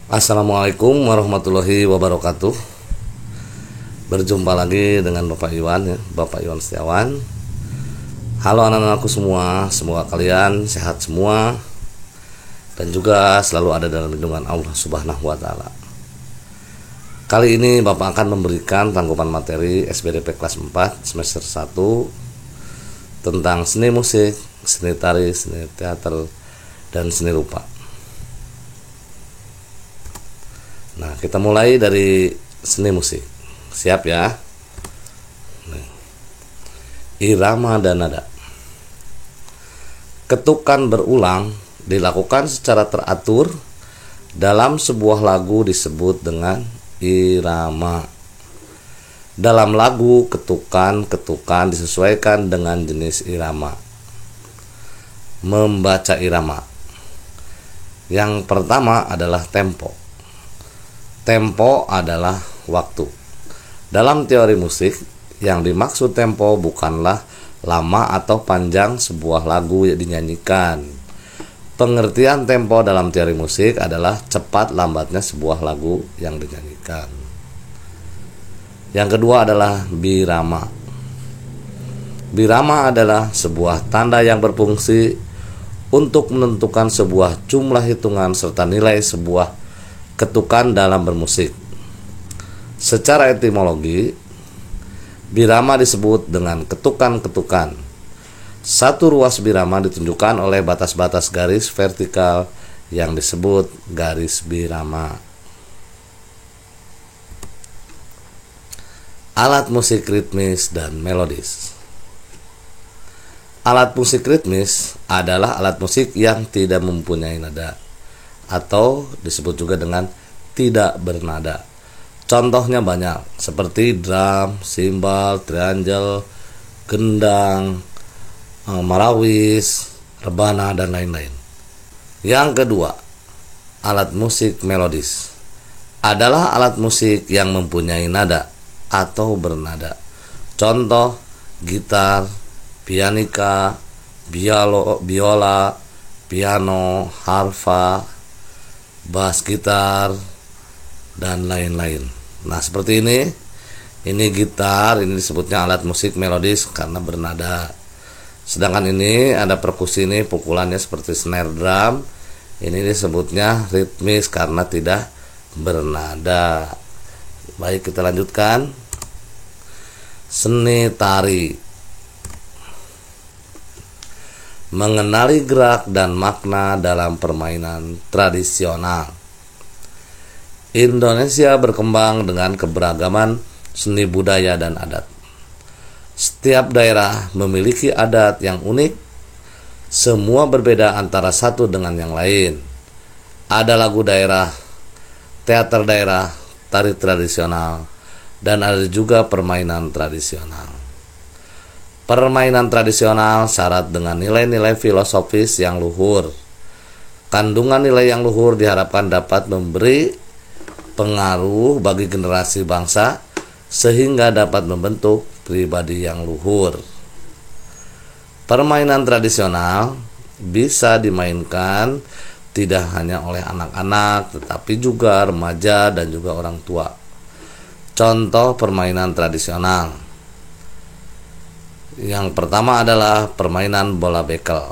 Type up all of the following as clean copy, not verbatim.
Assalamualaikum warahmatullahi wabarakatuh. Berjumpa lagi dengan Bapak Iwan ya, Bapak Iwan Setiawan. Halo anak-anakku semua, semoga kalian sehat semua dan juga selalu ada dalam lindungan Allah Subhanahu wa taala. Kali ini Bapak akan memberikan tanggapan materi SBDP kelas 4 semester 1 tentang seni musik, seni tari, seni teater, dan seni rupa. Nah, kita mulai dari seni musik. Siap ya? Irama dan nada. Ketukan berulang dilakukan secara teratur dalam sebuah lagu disebut dengan irama. Dalam lagu, ketukan-ketukan disesuaikan dengan jenis irama. Membaca irama. Yang pertama adalah tempo. Tempo adalah waktu. Dalam teori musik, yang dimaksud tempo bukanlah lama atau panjang sebuah lagu yang dinyanyikan. Pengertian tempo dalam teori musik adalah cepat lambatnya sebuah lagu yang dinyanyikan. Yang kedua adalah birama. Birama adalah sebuah tanda yang berfungsi untuk menentukan sebuah jumlah hitungan serta nilai sebuah ketukan dalam bermusik. Secara etimologi, birama disebut dengan ketukan-ketukan. Satu ruas birama ditunjukkan oleh batas-batas garis vertikal yang disebut garis birama. Alat musik ritmis dan melodis. Alat musik ritmis adalah alat musik yang tidak mempunyai nada atau disebut juga dengan tidak bernada. Contohnya banyak seperti drum, simbal, triangle, gendang, marawis, rebana, dan lain-lain. Yang kedua, alat musik melodis adalah alat musik yang mempunyai nada atau bernada. Contoh gitar, pianika, biola, piano, harfa, bass gitar, dan lain-lain. Nah, seperti ini gitar, ini disebutnya alat musik melodis karena bernada. Sedangkan ini ada perkusi, ini pukulannya seperti snare drum, ini disebutnya ritmis karena tidak bernada. Baik, kita lanjutkan. Seni tari. Mengenali gerak dan makna dalam permainan tradisional. Indonesia berkembang dengan keberagaman seni budaya dan adat. Setiap daerah memiliki adat yang unik. Semua berbeda antara satu dengan yang lain. Ada lagu daerah, teater daerah, tari tradisional, dan ada juga permainan tradisional. Permainan tradisional syarat dengan nilai-nilai filosofis yang luhur. Kandungan nilai yang luhur diharapkan dapat memberi pengaruh bagi generasi bangsa sehingga dapat membentuk pribadi yang luhur. Permainan tradisional bisa dimainkan tidak hanya oleh anak-anak tetapi juga remaja dan juga orang tua. Contoh permainan tradisional. Yang pertama adalah permainan bola bekel.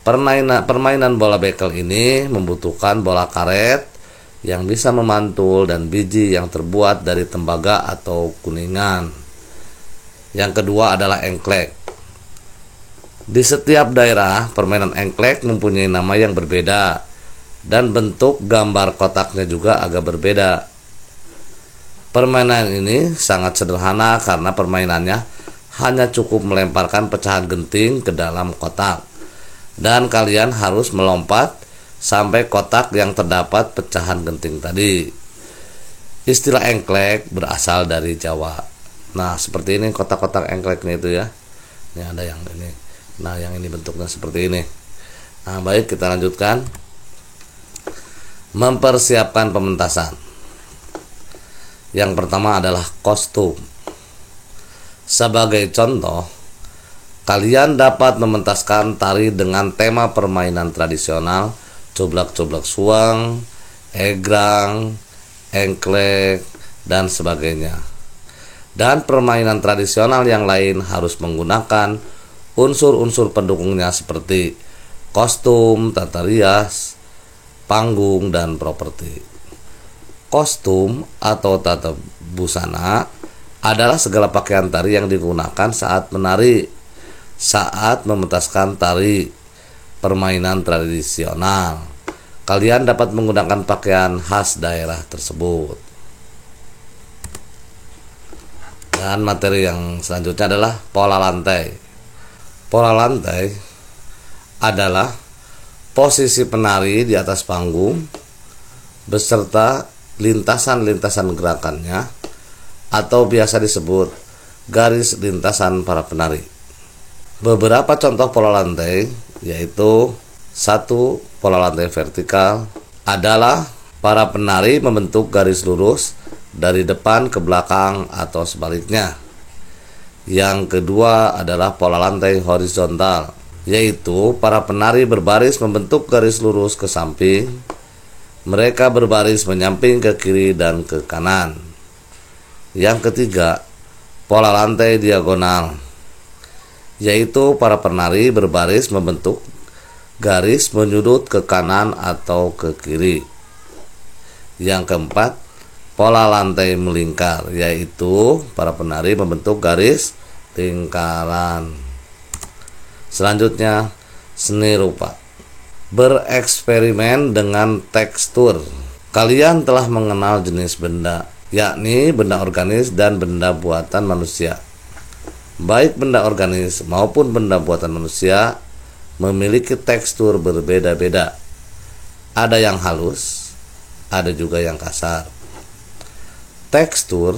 Permainan bola bekel ini membutuhkan bola karet yang bisa memantul dan biji yang terbuat dari tembaga atau kuningan. Yang kedua adalah engklek. Di setiap daerah, permainan engklek mempunyai nama yang berbeda dan bentuk gambar kotaknya juga agak berbeda. Permainan ini sangat sederhana karena permainannya hanya cukup melemparkan pecahan genting ke dalam kotak dan kalian harus melompat sampai kotak yang terdapat pecahan genting tadi. Istilah engklek berasal dari Jawa. Nah, seperti ini kotak-kotak engkleknya itu ya. Ini ada yang ini. Nah, yang ini bentuknya seperti ini. Nah, baik, kita lanjutkan. Mempersiapkan pementasan. Yang pertama adalah kostum. Sebagai contoh, kalian dapat mementaskan tari dengan tema permainan tradisional coblak-coblak suang egrang, engklek, dan sebagainya. Dan permainan tradisional yang lain harus menggunakan unsur-unsur pendukungnya seperti kostum, tata rias, panggung, dan properti. Kostum atau tata busana adalah segala pakaian tari yang digunakan saat menari, saat mementaskan tari permainan tradisional. Kalian dapat menggunakan pakaian khas daerah tersebut. Dan materi yang selanjutnya adalah pola lantai. Pola lantai adalah posisi penari di atas panggung beserta lintasan-lintasan gerakannya atau biasa disebut garis lintasan para penari. Beberapa contoh pola lantai yaitu: 1. Pola lantai vertikal adalah para penari membentuk garis lurus dari depan ke belakang atau sebaliknya. Yang kedua adalah pola lantai horizontal, yaitu para penari berbaris membentuk garis lurus ke samping. Mereka berbaris menyamping ke kiri dan ke kanan. Yang ketiga, pola lantai diagonal, yaitu para penari berbaris membentuk garis menyudut ke kanan atau ke kiri. Yang keempat, pola lantai melingkar, yaitu para penari membentuk garis lingkaran. Selanjutnya, seni rupa. Bereksperimen dengan tekstur. Kalian telah mengenal jenis benda, yakni benda organis dan benda buatan manusia. Baik benda organis maupun benda buatan manusia memiliki tekstur berbeda-beda. Ada yang halus, ada juga yang kasar. Tekstur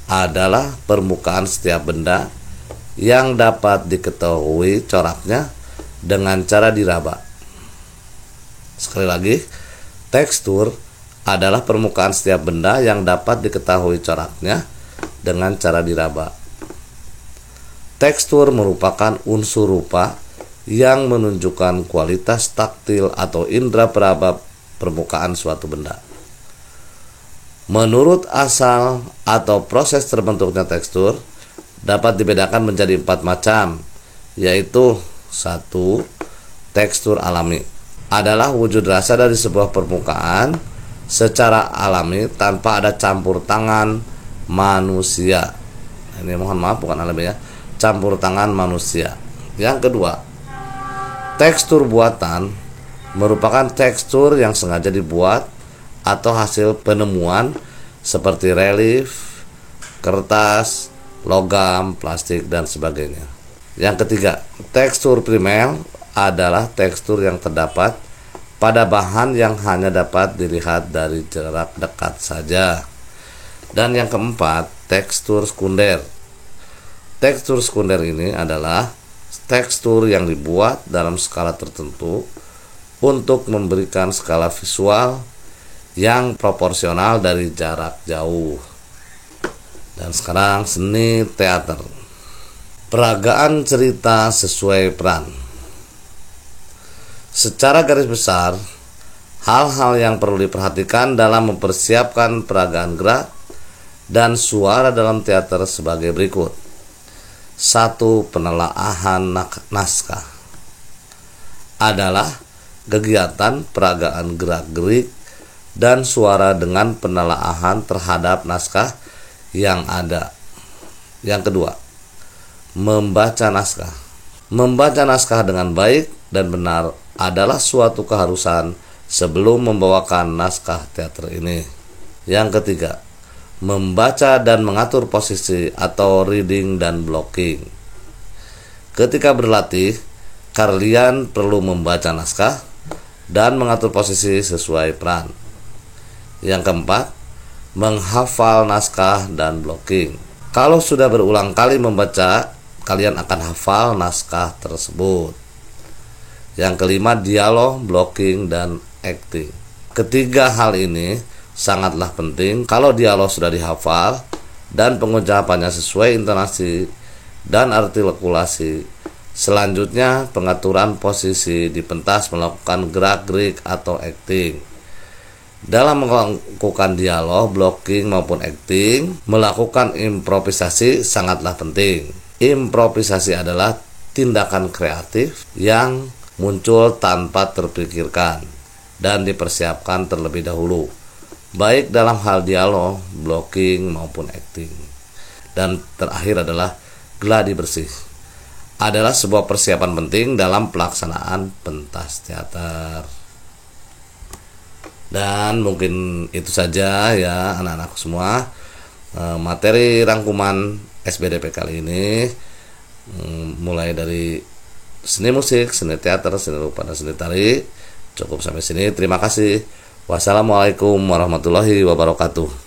adalah permukaan setiap benda yang dapat diketahui coraknya dengan cara diraba. Sekali lagi, tekstur adalah permukaan setiap benda yang dapat diketahui coraknya dengan cara diraba. Tekstur merupakan unsur rupa yang menunjukkan kualitas taktil atau indera peraba permukaan suatu benda. Menurut asal atau proses terbentuknya tekstur dapat dibedakan menjadi 4 macam, yaitu 1. Tekstur alami adalah wujud rasa dari sebuah permukaan secara alami tanpa ada campur tangan manusia. Ini mohon maaf bukan alami ya, campur tangan manusia. Yang kedua, tekstur buatan merupakan tekstur yang sengaja dibuat atau hasil penemuan seperti relief, kertas, logam, plastik, dan sebagainya. Yang ketiga, tekstur primer adalah tekstur yang terdapat pada bahan yang hanya dapat dilihat dari jarak dekat saja. Dan yang keempat, tekstur sekunder. Tekstur sekunder ini adalah tekstur yang dibuat dalam skala tertentu untuk memberikan skala visual yang proporsional dari jarak jauh. Dan sekarang seni teater. Peragaan cerita sesuai peran. Secara garis besar, hal-hal yang perlu diperhatikan dalam mempersiapkan peragaan gerak dan suara dalam teater sebagai berikut. 1. Penelaahan naskah adalah kegiatan peragaan gerak-gerik dan suara dengan penelaahan terhadap naskah yang ada. Yang kedua, membaca naskah. Membaca naskah dengan baik dan benar adalah suatu keharusan sebelum membawakan naskah teater ini. Yang ketiga, membaca dan mengatur posisi atau reading dan blocking. Ketika berlatih, kalian perlu membaca naskah dan mengatur posisi sesuai peran. Yang keempat, menghafal naskah dan blocking. Kalau sudah berulang kali membaca, kalian akan hafal naskah tersebut. Yang kelima, dialog, blocking, dan acting. Ketiga hal ini sangatlah penting. Kalau dialog sudah dihafal dan pengucapannya sesuai intonasi dan artikulasi, selanjutnya pengaturan posisi di pentas melakukan gerak-gerik atau acting. Dalam melakukan dialog, blocking maupun acting, melakukan improvisasi sangatlah penting. Improvisasi adalah tindakan kreatif yang muncul tanpa terpikirkan dan dipersiapkan terlebih dahulu, baik dalam hal dialog, blocking maupun acting. Dan terakhir adalah gladi bersih. Adalah sebuah persiapan penting dalam pelaksanaan pentas teater. Dan mungkin itu saja ya anak-anak semua, materi rangkuman SBDP kali ini, mulai dari seni musik, seni teater, seni rupa, dan seni tari. Cukup sampai sini. Terima kasih. Wassalamualaikum warahmatullahi wabarakatuh.